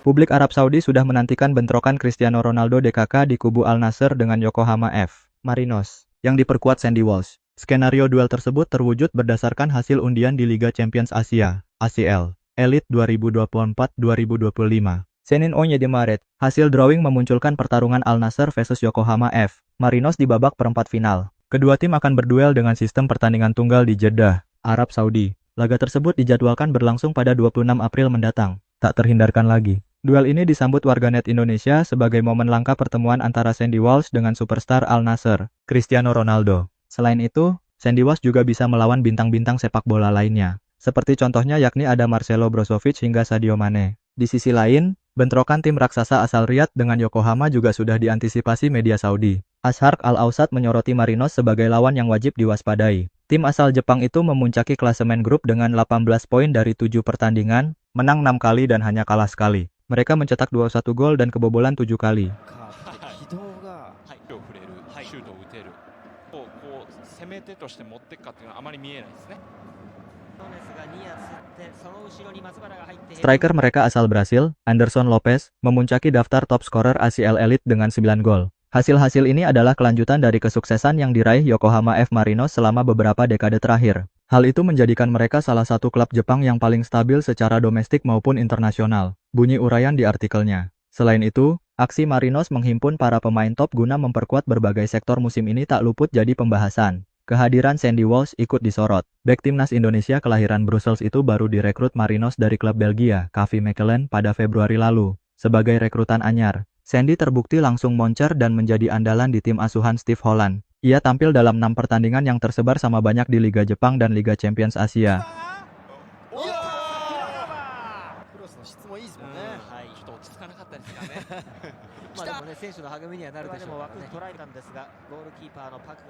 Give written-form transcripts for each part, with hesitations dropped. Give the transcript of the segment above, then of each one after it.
Publik Arab Saudi sudah menantikan bentrokan Cristiano Ronaldo DKK di kubu Al Nassr dengan Yokohama F. Marinos, yang diperkuat Sandy Walsh. Skenario duel tersebut terwujud berdasarkan hasil undian di Liga Champions Asia, ACL, Elite 2024-2025. Senin 11 Maret, hasil drawing memunculkan pertarungan Al Nassr vs Yokohama F. Marinos di babak perempat final. Kedua tim akan berduel dengan sistem pertandingan tunggal di Jeddah, Arab Saudi. Laga tersebut dijadwalkan berlangsung pada 26 April mendatang. Tak terhindarkan lagi. Duel ini disambut warganet Indonesia sebagai momen langka pertemuan antara Sandy Walsh dengan superstar Al Nassr, Cristiano Ronaldo. Selain itu, Sandy Walsh juga bisa melawan bintang-bintang sepak bola lainnya. Seperti contohnya yakni ada Marcelo Brozovic hingga Sadio Mane. Di sisi lain, bentrokan tim raksasa asal Riyadh dengan Yokohama juga sudah diantisipasi media Saudi. Asharq Al-Awsat menyoroti Marinos sebagai lawan yang wajib diwaspadai. Tim asal Jepang itu memuncaki klasemen grup dengan 18 poin dari 7 pertandingan, menang 6 kali dan hanya kalah sekali. Mereka mencetak 21 gol dan kebobolan 7 kali. Striker mereka asal Brasil, Anderson Lopez, memuncaki daftar top scorer ACL Elite dengan 9 gol. Hasil-hasil ini adalah kelanjutan dari kesuksesan yang diraih Yokohama F. Marinos selama beberapa dekade terakhir. Hal itu menjadikan mereka salah satu klub Jepang yang paling stabil secara domestik maupun internasional. Bunyi uraian di artikelnya. Selain itu, aksi Marinos menghimpun para pemain top guna memperkuat berbagai sektor musim ini tak luput jadi pembahasan. Kehadiran Sandy Walsh ikut disorot. Bek timnas Indonesia kelahiran Brussels itu baru direkrut Marinos dari klub Belgia, KV Mechelen, pada Februari lalu. Sebagai rekrutan anyar, Sandy terbukti langsung moncer dan menjadi andalan di tim asuhan Steve Holland. Ia tampil dalam 6 pertandingan yang tersebar sama banyak di Liga Jepang dan Liga Champions Asia.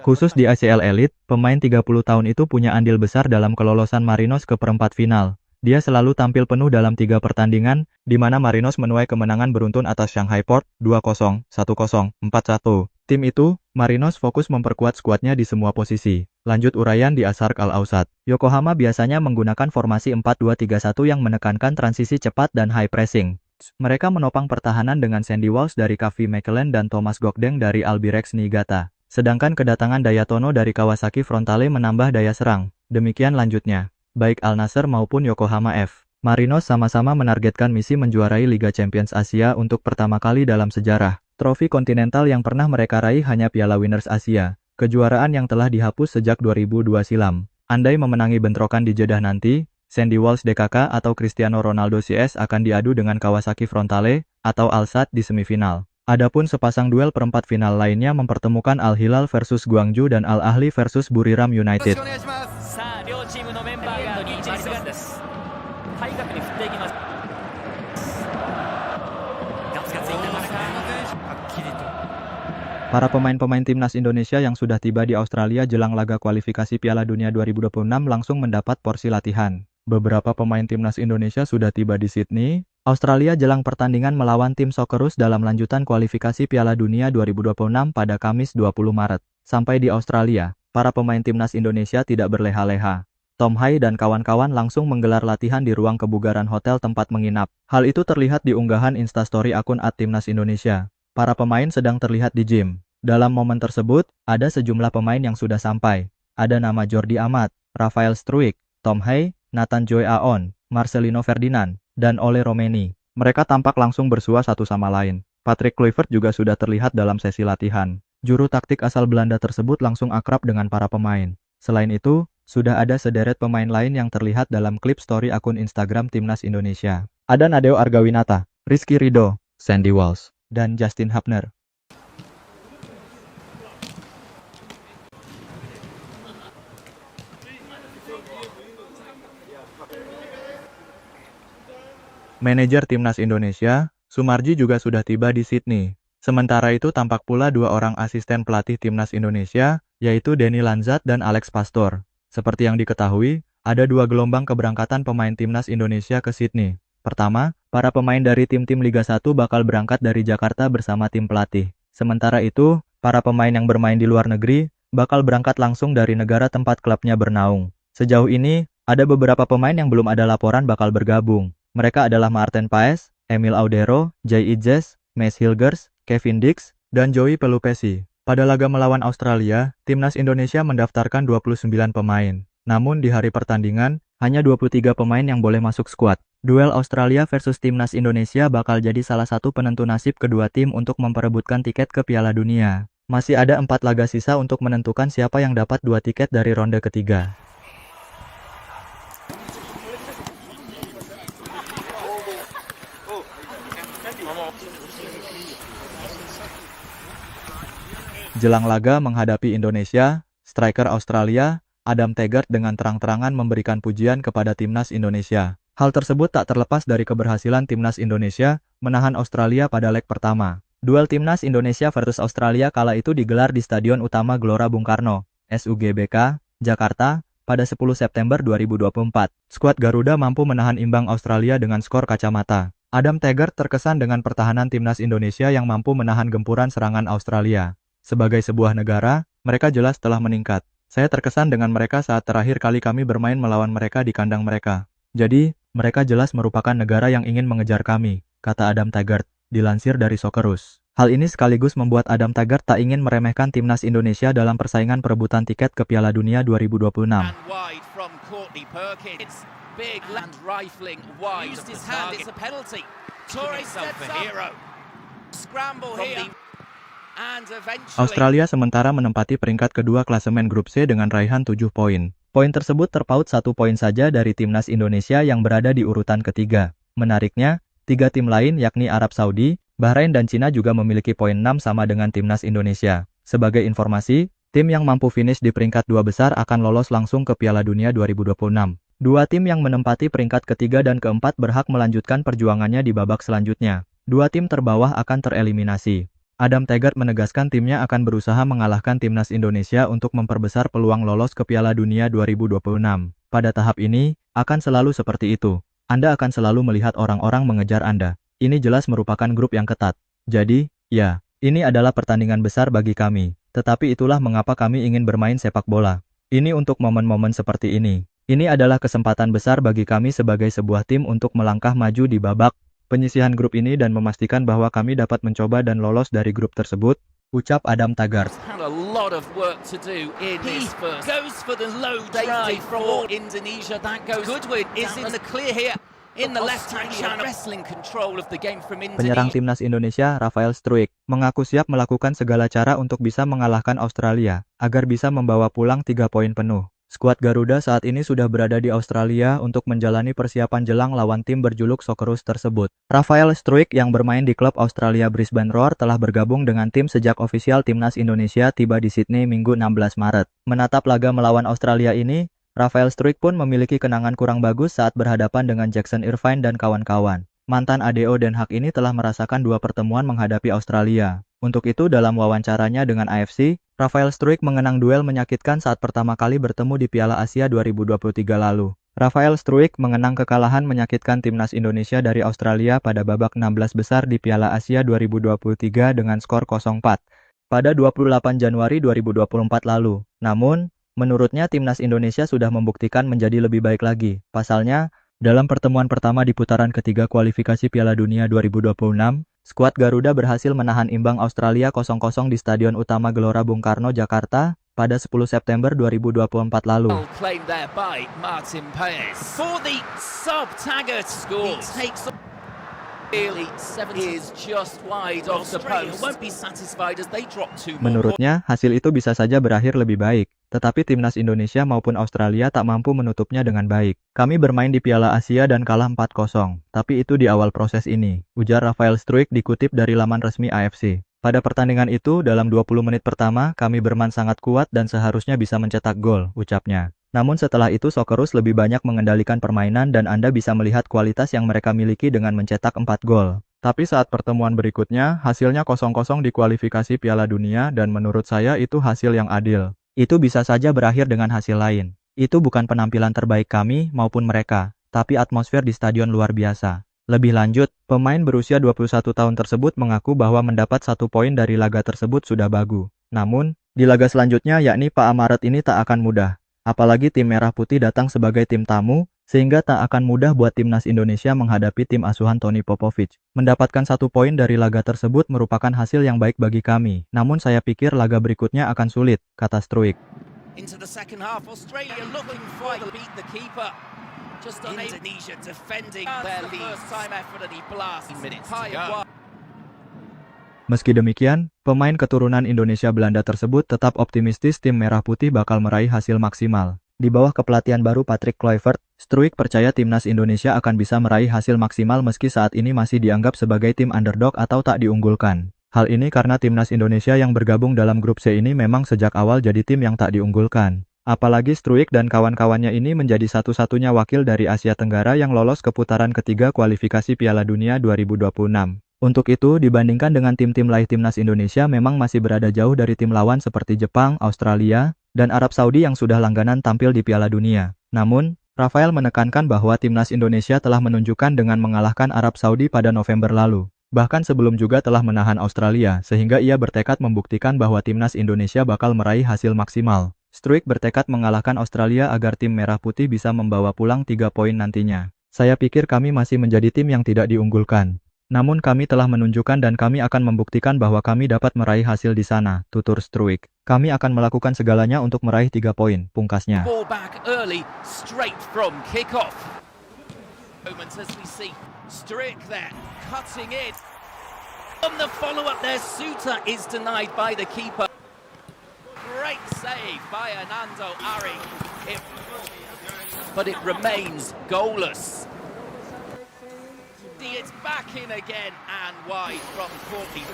Khusus di ACL Elite, pemain 30 tahun itu punya andil besar dalam kelolosan Marinos ke perempat final. Dia selalu tampil penuh dalam 3 pertandingan, di mana Marinos menuai kemenangan beruntun atas Shanghai Port 2-0, 1-0, 4-1. Tim itu, Marinos fokus memperkuat skuadnya di semua posisi. Lanjut uraian di Asharq Al-Awsat. Yokohama biasanya menggunakan formasi 4-2-3-1 yang menekankan transisi cepat dan high pressing. Mereka menopang pertahanan dengan Sandy Walsh dari KV Mechelen dan Thomas Gokdeng dari Albirex Niigata. Sedangkan kedatangan Dayatono dari Kawasaki Frontale menambah daya serang. Demikian lanjutnya. Baik Al Nassr maupun Yokohama F. Marinos sama-sama menargetkan misi menjuarai Liga Champions Asia untuk pertama kali dalam sejarah. Trofi kontinental yang pernah mereka raih hanya Piala Winners Asia, kejuaraan yang telah dihapus sejak 2002 silam. Andai memenangi bentrokan di Jeddah nanti, Sandy Walsh DKK atau Cristiano Ronaldo CS akan diadu dengan Kawasaki Frontale atau Al Sadd di semifinal. Adapun sepasang duel perempat final lainnya mempertemukan Al Hilal versus Gwangju dan Al Ahly versus Buriram United. Para pemain-pemain timnas Indonesia yang sudah tiba di Australia jelang laga kualifikasi Piala Dunia 2026 langsung mendapat porsi latihan. Beberapa pemain timnas Indonesia sudah tiba di Sydney, Australia jelang pertandingan melawan tim Socceroos dalam lanjutan kualifikasi Piala Dunia 2026 pada Kamis 20 Maret. Sampai di Australia, para pemain timnas Indonesia tidak berleha-leha. Tom Hai dan kawan-kawan langsung menggelar latihan di ruang kebugaran hotel tempat menginap. Hal itu terlihat di unggahan Instastory akun @timnas Indonesia. Para pemain sedang terlihat di gym. Dalam momen tersebut, ada sejumlah pemain yang sudah sampai. Ada nama Jordi Amat, Rafael Struijk, Tom Hai, Nathan Joy Aon, Marcelino Ferdinand, dan Ole Romeni. Mereka tampak langsung bersua satu sama lain. Patrick Kluivert juga sudah terlihat dalam sesi latihan. Juru taktik asal Belanda tersebut langsung akrab dengan para pemain. Selain itu, sudah ada sederet pemain lain yang terlihat dalam klip story akun Instagram Timnas Indonesia. Ada Nadeo Argawinata, Rizky Ridho, Sandy Walsh, dan Justin Hubner. Manajer Timnas Indonesia, Sumarji juga sudah tiba di Sydney. Sementara itu tampak pula 2 orang asisten pelatih Timnas Indonesia, yaitu Denny Lanzat dan Alex Pastor. Seperti yang diketahui, ada 2 gelombang keberangkatan pemain Timnas Indonesia ke Sydney. Pertama, para pemain dari tim-tim Liga 1 bakal berangkat dari Jakarta bersama tim pelatih. Sementara itu, para pemain yang bermain di luar negeri bakal berangkat langsung dari negara tempat klubnya bernaung. Sejauh ini, ada beberapa pemain yang belum ada laporan bakal bergabung. Mereka adalah Maarten Paes, Emil Audero, Jay Ijes, Mace Hilgers, Kevin Dix, dan Joey Pelupesi. Pada laga melawan Australia, timnas Indonesia mendaftarkan 29 pemain. Namun di hari pertandingan, hanya 23 pemain yang boleh masuk skuad. Duel Australia versus timnas Indonesia bakal jadi salah satu penentu nasib kedua tim untuk memperebutkan tiket ke Piala Dunia. Masih ada 4 laga sisa untuk menentukan siapa yang dapat 2 tiket dari ronde ketiga. Jelang laga menghadapi Indonesia, striker Australia, Adam Taggart dengan terang-terangan memberikan pujian kepada timnas Indonesia. Hal tersebut tak terlepas dari keberhasilan timnas Indonesia menahan Australia pada leg pertama. Duel timnas Indonesia versus Australia kala itu digelar di Stadion Utama Gelora Bung Karno, SUGBK, Jakarta, pada 10 September 2024. Skuad Garuda mampu menahan imbang Australia dengan skor kacamata. Adam Taggart terkesan dengan pertahanan timnas Indonesia yang mampu menahan gempuran serangan Australia. Sebagai sebuah negara, mereka jelas telah meningkat. Saya terkesan dengan mereka saat terakhir kali kami bermain melawan mereka di kandang mereka. Jadi, mereka jelas merupakan negara yang ingin mengejar kami, kata Adam Taggart, dilansir dari Socceroos. Hal ini sekaligus membuat Adam Taggart tak ingin meremehkan timnas Indonesia dalam persaingan perebutan tiket ke Piala Dunia 2026. Australia sementara menempati peringkat kedua klasemen grup C dengan raihan 7 poin. Poin tersebut terpaut 1 poin saja dari timnas Indonesia yang berada di urutan ketiga. Menariknya, 3 tim lain yakni Arab Saudi, Bahrain dan Cina juga memiliki poin 6 sama dengan timnas Indonesia. Sebagai informasi, tim yang mampu finish di peringkat 2 besar akan lolos langsung ke Piala Dunia 2026. 2 tim yang menempati peringkat ketiga dan keempat berhak melanjutkan perjuangannya di babak selanjutnya. 2 tim terbawah akan tereliminasi. Adam Taggart menegaskan timnya akan berusaha mengalahkan timnas Indonesia untuk memperbesar peluang lolos ke Piala Dunia 2026. Pada tahap ini, akan selalu seperti itu. Anda akan selalu melihat orang-orang mengejar Anda. Ini jelas merupakan grup yang ketat. Jadi, ya, ini adalah pertandingan besar bagi kami. Tetapi itulah mengapa kami ingin bermain sepak bola. Ini untuk momen-momen seperti ini. Ini adalah kesempatan besar bagi kami sebagai sebuah tim untuk melangkah maju di babak penyisihan grup ini dan memastikan bahwa kami dapat mencoba dan lolos dari grup tersebut, ucap Adam Taggart. Penyerang timnas Indonesia, Rafael Struijk, mengaku siap melakukan segala cara untuk bisa mengalahkan Australia, agar bisa membawa pulang 3 poin penuh. Skuad Garuda saat ini sudah berada di Australia untuk menjalani persiapan jelang lawan tim berjuluk Socceroos tersebut. Rafael Struijk yang bermain di klub Australia Brisbane Roar telah bergabung dengan tim sejak ofisial timnas Indonesia tiba di Sydney Minggu 16 Maret. Menatap laga melawan Australia ini, Rafael Struijk pun memiliki kenangan kurang bagus saat berhadapan dengan Jackson Irvine dan kawan-kawan. Mantan ADO Den Haag ini telah merasakan 2 pertemuan menghadapi Australia. Untuk itu dalam wawancaranya dengan AFC, Rafael Struijk mengenang duel menyakitkan saat pertama kali bertemu di Piala Asia 2023 lalu. Rafael Struijk mengenang kekalahan menyakitkan timnas Indonesia dari Australia pada babak 16 besar di Piala Asia 2023 dengan skor 0-4 pada 28 Januari 2024 lalu. Namun, menurutnya timnas Indonesia sudah membuktikan menjadi lebih baik lagi. Pasalnya, dalam pertemuan pertama di putaran ketiga kualifikasi Piala Dunia 2026, skuad Garuda berhasil menahan imbang Australia 0-0 di Stadion Utama Gelora Bung Karno, Jakarta, pada 10 September 2024 lalu. Menurutnya, hasil itu bisa saja berakhir lebih baik, tetapi timnas Indonesia maupun Australia tak mampu menutupnya dengan baik. Kami bermain di Piala Asia dan kalah 4-0, tapi itu di awal proses ini, ujar Rafael Struijk dikutip dari laman resmi AFC. Pada pertandingan itu, dalam 20 menit pertama, kami bermain sangat kuat dan seharusnya bisa mencetak gol, ucapnya. Namun setelah itu Socceroos lebih banyak mengendalikan permainan dan Anda bisa melihat kualitas yang mereka miliki dengan mencetak 4 gol. Tapi saat pertemuan berikutnya, hasilnya 0-0 di kualifikasi Piala Dunia dan menurut saya itu hasil yang adil. Itu bisa saja berakhir dengan hasil lain. Itu bukan penampilan terbaik kami maupun mereka, tapi atmosfer di stadion luar biasa. Lebih lanjut, pemain berusia 21 tahun tersebut mengaku bahwa mendapat 1 poin dari laga tersebut sudah bagus. Namun, di laga selanjutnya yakni Pak Maret ini tak akan mudah. Apalagi tim Merah Putih datang sebagai tim tamu, sehingga tak akan mudah buat timnas Indonesia menghadapi tim asuhan Tony Popovich. Mendapatkan 1 poin dari laga tersebut merupakan hasil yang baik bagi kami. Namun saya pikir laga berikutnya akan sulit, kata Struijk. Into the second half, Australia looking for the beat the keeper. Just on Indonesia defending their lead. First time effort and he blasts minutes to go. Meski demikian, pemain keturunan Indonesia Belanda tersebut tetap optimistis tim Merah Putih bakal meraih hasil maksimal. Di bawah kepelatihan baru Patrick Kluivert, Struijk percaya timnas Indonesia akan bisa meraih hasil maksimal meski saat ini masih dianggap sebagai tim underdog atau tak diunggulkan. Hal ini karena timnas Indonesia yang bergabung dalam grup C ini memang sejak awal jadi tim yang tak diunggulkan. Apalagi Struijk dan kawan-kawannya ini menjadi satu-satunya wakil dari Asia Tenggara yang lolos ke putaran ketiga kualifikasi Piala Dunia 2026. Untuk itu, dibandingkan dengan tim-tim lain timnas Indonesia memang masih berada jauh dari tim lawan seperti Jepang, Australia, dan Arab Saudi yang sudah langganan tampil di Piala Dunia. Namun, Rafael menekankan bahwa timnas Indonesia telah menunjukkan dengan mengalahkan Arab Saudi pada November lalu. Bahkan sebelum juga telah menahan Australia, sehingga ia bertekad membuktikan bahwa timnas Indonesia bakal meraih hasil maksimal. Struijk bertekad mengalahkan Australia agar tim Merah Putih bisa membawa pulang 3 poin nantinya. Saya pikir kami masih menjadi tim yang tidak diunggulkan. Namun kami telah menunjukkan dan kami akan membuktikan bahwa kami dapat meraih hasil di sana, tutur Struijk. Kami akan melakukan segalanya untuk meraih 3 poin, pungkasnya. Ball back early, straight from kickoff. Moments as we see Struijk there, cutting in. On the follow-up there, Suter is denied by the keeper. Great save by Anando Ari. But it remains goalless. It's back in again and wide from Courtney.